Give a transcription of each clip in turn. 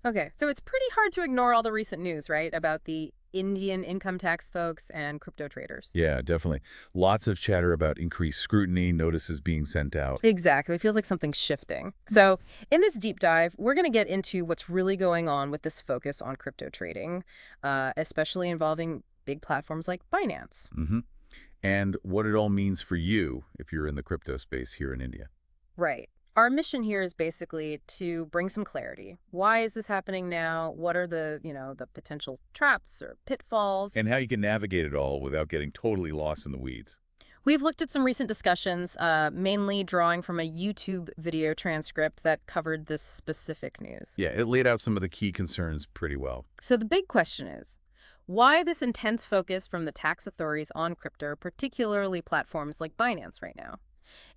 Okay, so it's pretty hard to ignore all the recent news, right, about the Indian income tax folks and crypto traders. Yeah, definitely. Lots of chatter about increased scrutiny, notices being sent out. Exactly. It feels like something's shifting. So, in this deep dive, we're going to get into what's really going on with this focus on crypto trading, especially involving big platforms like Binance. hmm And what it all means for you if you're in the crypto space here in India. Right. Our mission here is basically to bring some clarity. Why is this happening now? What are the potential traps or And pitfalls? how you can navigate it all without getting totally lost in the weeds. We've looked at some recent discussions, mainly drawing from a YouTube video transcript that covered this specific news. Yeah, it laid out some of the key concerns pretty well. So the big question is, why this intense focus from the tax authorities on crypto, particularly platforms like Binance right now?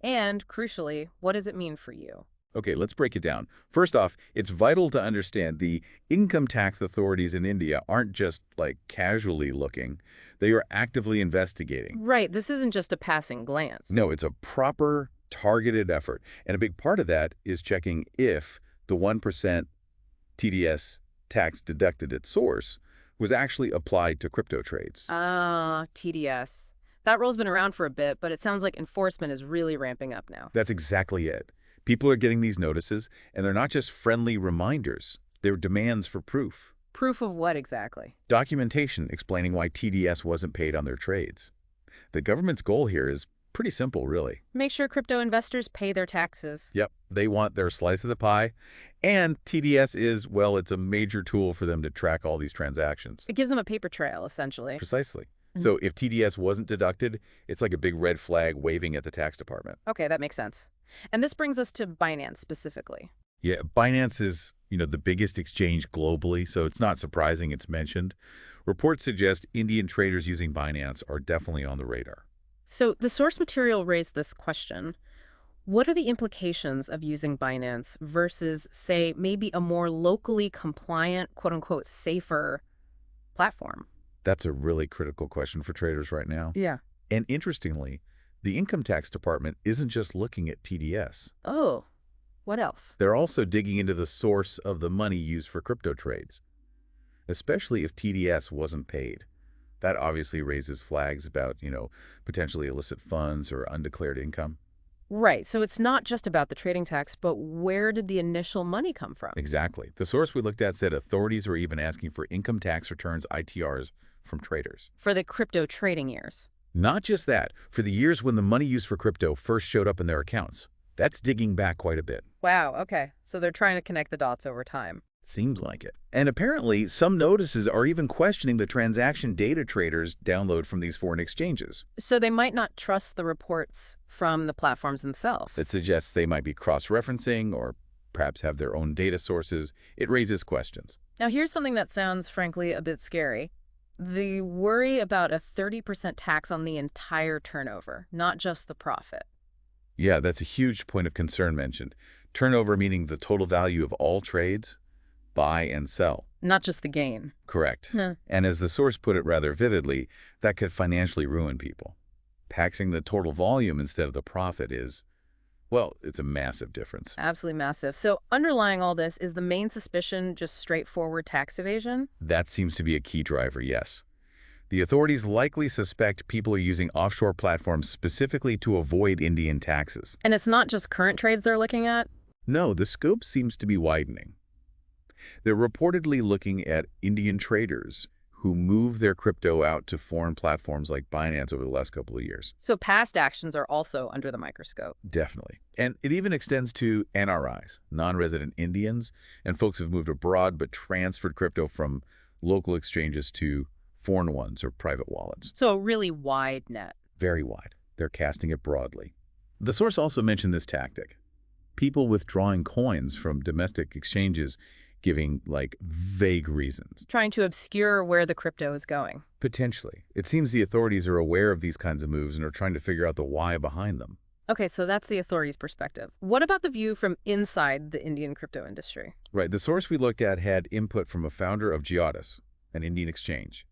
And crucially, what does it mean for you? Okay, let's break it down. First off, it's vital to understand the income tax authorities in India aren't just like casually looking. They are actively investigating. Right, this isn't just a passing glance. No, it's a proper targeted effort. And a big part of that is checking if the 1% TDS tax deducted at source was actually applied to crypto trades. Ah, TDS. That rule's been around for a bit, but it sounds like enforcement is really ramping up now. That's exactly it. People are getting these notices, and they're not just friendly reminders. They're demands for proof. Proof of what exactly? Documentation explaining why TDS wasn't paid on their trades. The government's goal here is pretty simple, really. Make sure crypto investors pay their taxes. Yep, they want their slice of the pie, and TDS is, well, it's a major tool for them to track all these transactions. It gives them a paper trail, essentially. Precisely. Mhm. So if TDS wasn't deducted, it's like a big red flag waving at the tax department. Okay, that makes sense. And this brings us to Binance specifically. Yeah, Binance is, the biggest exchange globally, so it's not surprising it's mentioned. Reports suggest Indian traders using Binance are definitely on the radar. So the source material raised this question. What are the implications of using Binance versus, say, maybe a more locally compliant, quote unquote, safer platform? That's a really critical question for traders right now. Yeah. And interestingly, the income tax department isn't just looking at TDS. Oh, what else? They're also digging into the source of the money used for crypto trades, especially if TDS wasn't paid. That obviously raises flags about, potentially illicit funds or undeclared income. Right. So it's not just about the trading tax, but where did the initial money come from? Exactly. The source we looked at said authorities are even asking for income tax returns, ITRs, from traders. For the crypto trading years. Not just that, for the years when the money used for crypto first showed up in their accounts. That's digging back quite a bit. Wow. Okay. So they're trying to connect the dots over time. Seems like it. And apparently, some notices are even questioning the transaction data traders download from these foreign exchanges. So they might not trust the reports from the platforms themselves. It suggests they might be cross-referencing or perhaps have their own data sources. It raises questions. Now, here's something that sounds, frankly, a bit scary. The worry about a 30% tax on the entire turnover, not just the profit. Yeah, that's a huge point of concern mentioned. Turnover meaning the total value of all trades, buy and sell. Not just the gain. Correct. Huh. And as the source put it rather vividly, that could financially ruin people. Taxing the total volume instead of the profit is, well, it's a massive difference. Absolutely massive. So underlying all this is the main suspicion just straightforward tax evasion? That seems to be a key driver, yes. The authorities likely suspect people are using offshore platforms specifically to avoid Indian taxes. And it's not just current trades they're looking at? No, the scope seems to be widening. They're reportedly looking at Indian traders who move their crypto out to foreign platforms like Binance over the last couple of years. So past actions are also under the microscope. Definitely. And it even extends to NRIs, non-resident Indians, and folks who've moved abroad but transferred crypto from local exchanges to foreign ones or private wallets. So a really wide net. Very wide. They're casting it broadly. The source also mentioned this tactic. People withdrawing coins from domestic exchanges giving, vague reasons. Trying to obscure where the crypto is going. Potentially. It seems the authorities are aware of these kinds of moves and are trying to figure out the why behind them. Okay, so that's the authorities' perspective. What about the view from inside the Indian crypto industry? Right. The source we looked at had input from a founder of Geodis, an Indian exchange.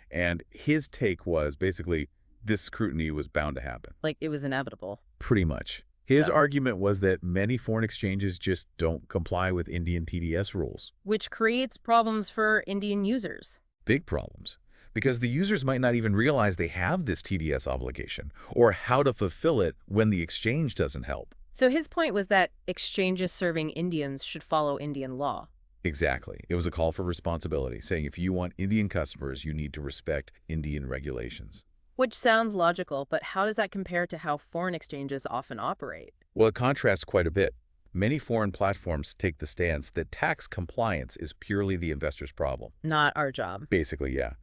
And his take was basically this scrutiny was bound to happen. Like it was inevitable. Pretty much. His though, argument was that many foreign exchanges just don't comply with Indian TDS rules. which creates problems for Indian users. Big problems. Because the users might not even realize they have this TDS obligation or how to fulfill it when the exchange doesn't help. So his point was that exchanges serving Indians should follow Indian law. Exactly. It was a call for responsibility, saying if you want Indian customers, you need to respect Indian regulations. Which sounds logical, but how does that compare to how foreign exchanges often operate? Well, it contrasts quite a bit. Many foreign platforms take the stance that tax compliance is purely the investor's problem. Not our job. Basically, yeah.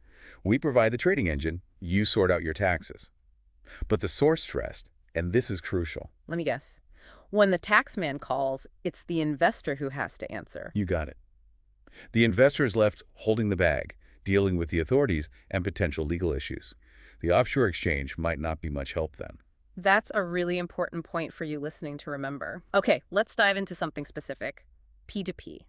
We provide the trading engine, you sort out your taxes. But the source stressed, and this is crucial. Let me guess. When the taxman calls, it's the investor who has to answer. You got it. The investor is left holding the bag, dealing with the authorities and potential legal issues. The offshore exchange might not be much help then. That's a really important point for you listening to remember. Okay, let's dive into something specific. P2P,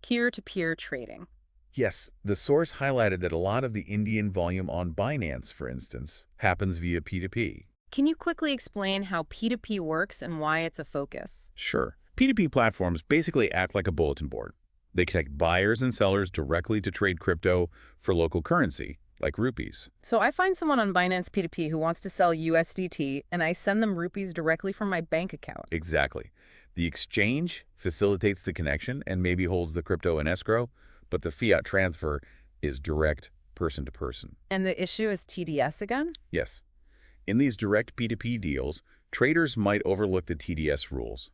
peer-to-peer trading. Yes, the source highlighted that a lot of the Indian volume on Binance, for instance, happens via P2P. Can you quickly explain how P2P works and why it's a focus? Sure. P2P platforms basically act like a bulletin board. They connect buyers and sellers directly to trade crypto for local currency, like rupees. So I find someone on Binance P2P who wants to sell USDT, and I send them rupees directly from my bank account. Exactly. The exchange facilitates the connection and maybe holds the crypto in escrow, but the fiat transfer is direct person to person. And the issue is TDS again? Yes. In these direct P2P deals, traders might overlook the TDS rules,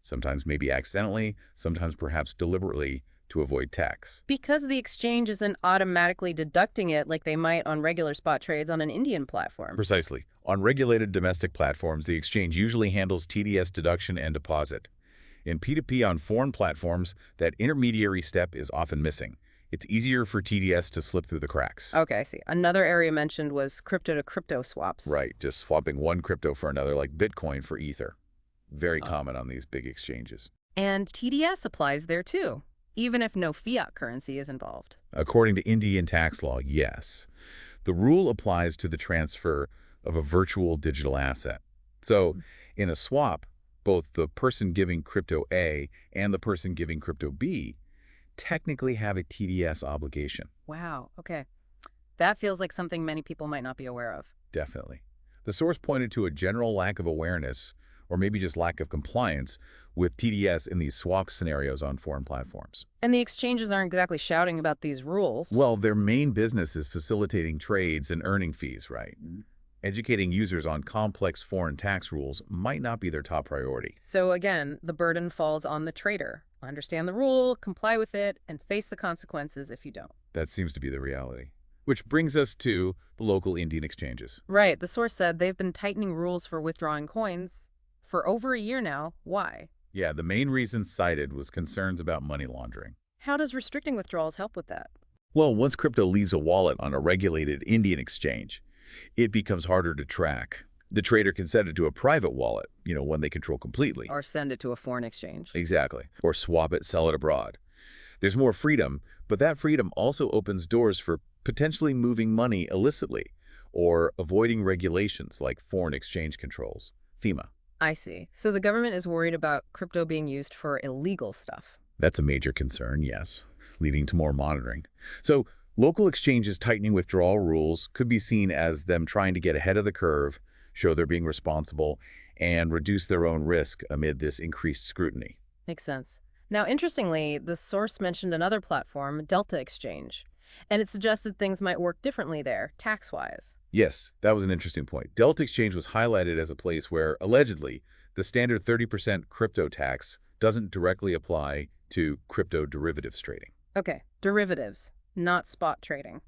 sometimes maybe accidentally, sometimes perhaps deliberately, to avoid tax. Because the exchange isn't automatically deducting it like they might on regular spot trades on an Indian platform. Precisely. On regulated domestic platforms, the exchange usually handles TDS deduction and deposit. In P2P on foreign platforms, that intermediary step is often missing. It's easier for TDS to slip through the cracks. Okay, I see. Another area mentioned was crypto-to-crypto swaps. Right, just swapping one crypto for another, like Bitcoin for Ether. Very common on these big exchanges. And TDS applies there too, even if no fiat currency is involved. According to Indian tax law, yes. The rule applies to the transfer of a virtual digital asset. So, in a swap, both the person giving crypto A and the person giving crypto B technically have a TDS obligation. Wow, okay. That feels like something many people might not be aware of. Definitely. The source pointed to a general lack of awareness, or maybe just lack of compliance, with TDS in these swap scenarios on foreign platforms. And the exchanges aren't exactly shouting about these rules. Well, their main business is facilitating trades and earning fees, right? Educating users on complex foreign tax rules might not be their top priority. So again, the burden falls on the trader. Understand the rule, comply with it, and face the consequences if you don't. That seems to be the reality. Which brings us to the local Indian exchanges. Right. The source said they've been tightening rules for withdrawing coins for over a year now. Why? Yeah, the main reason cited was concerns about money laundering. How does restricting withdrawals help with that? Well, once crypto leaves a wallet on a regulated Indian exchange, it becomes harder to track. The trader can set it to a private wallet, one they control completely. Or send it to a foreign exchange. Exactly. Or swap it, sell it abroad. There's more freedom, but that freedom also opens doors for potentially moving money illicitly or avoiding regulations like foreign exchange controls, FEMA. I see. So the government is worried about crypto being used for illegal stuff. That's a major concern, yes, leading to more monitoring. So local exchanges tightening withdrawal rules could be seen as them trying to get ahead of the curve, show they're being responsible, and reduce their own risk amid this increased scrutiny. Makes sense. Now, interestingly, the source mentioned another platform, Delta Exchange, and it suggested things might work differently there, tax-wise. Yes, that was an interesting point. Delta Exchange was highlighted as a place where, allegedly, the standard 30% crypto tax doesn't directly apply to crypto derivatives trading. Okay, derivatives, not spot trading.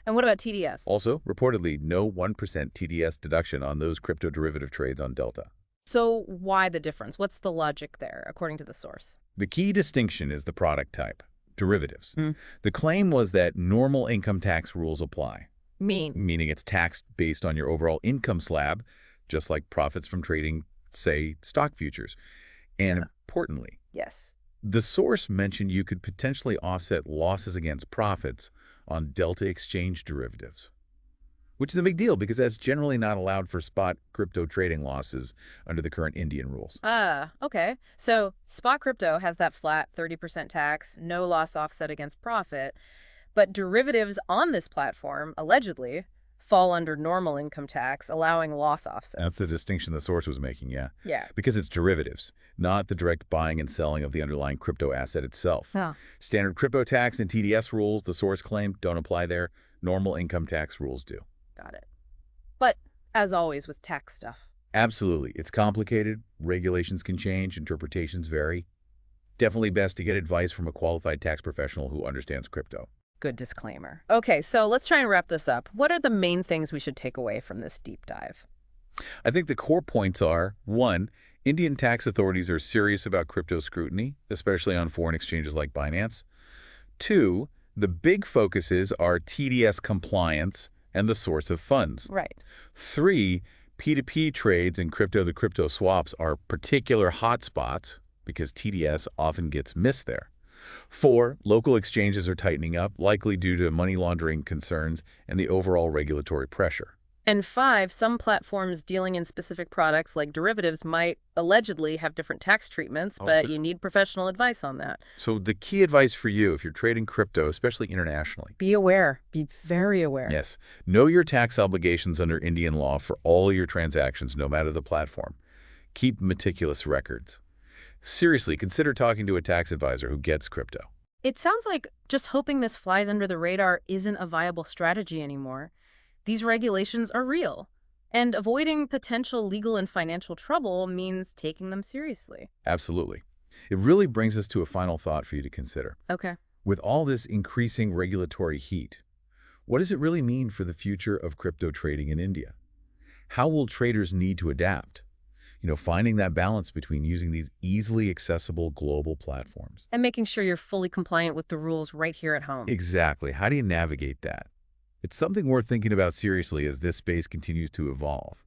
And what about TDS? Also, reportedly, no 1% TDS deduction on those crypto derivative trades on Delta. So why the difference? What's the logic there, according to the source? The key distinction is the product type, derivatives. Mm. The claim was that normal income tax rules apply, Meaning it's taxed based on your overall income slab, just like profits from trading, say, stock futures. And importantly, yes. the source mentioned you could potentially offset losses against profits on Delta Exchange derivatives. which is a big deal because that's generally not allowed for spot crypto trading losses under the current Indian rules. Ah, okay. So spot crypto has that flat 30% tax, no loss offset against profit, but derivatives on this platform, allegedly, fall under normal income tax, allowing loss That's the offsets. distinction the source was making, yeah. Yeah. Because it's derivatives, not the direct buying and selling of the underlying crypto asset itself. Oh, Standard crypto tax and TDS rules, the source claimed, don't apply there. Normal income tax rules do. got it. But as always with tax stuff, Absolutely. It's complicated. Regulations can change. Interpretations vary. Definitely best to get advice from a qualified tax professional who understands crypto. good disclaimer. Okay, so let's try and wrap this up. What are the main things we should take away from this deep dive? I think the core points are, 1, Indian tax authorities are serious about crypto scrutiny, especially on foreign exchanges like Binance. 2, the big focuses are TDS compliance and the source of funds. Right. 3, P2P trades and crypto-to-crypto swaps are particular hotspots because TDS often gets missed there. 4, local exchanges are tightening up, likely due to money laundering concerns and the overall regulatory pressure. And 5, some platforms dealing in specific products like derivatives might allegedly have different tax treatments, but you need professional advice on that. So the key advice for you if you're trading crypto, especially internationally, Be aware. Be very aware. yes, know your tax obligations under Indian law for all your transactions, no matter the platform. Keep meticulous records. Seriously, consider talking to a tax advisor who gets crypto. It sounds like just hoping this flies under the radar isn't a viable strategy anymore. These regulations are real, and avoiding potential legal and financial trouble means taking them seriously. Absolutely. It really brings us to a final thought for you to consider. Okay. With all this increasing regulatory heat, what does it really mean for the future of crypto trading in India? How will traders need to adapt? Finding that balance between using these easily accessible global platforms. And making sure you're fully compliant with the rules right here at home. Exactly. How do you navigate that? It's something worth thinking about seriously as this space continues to evolve.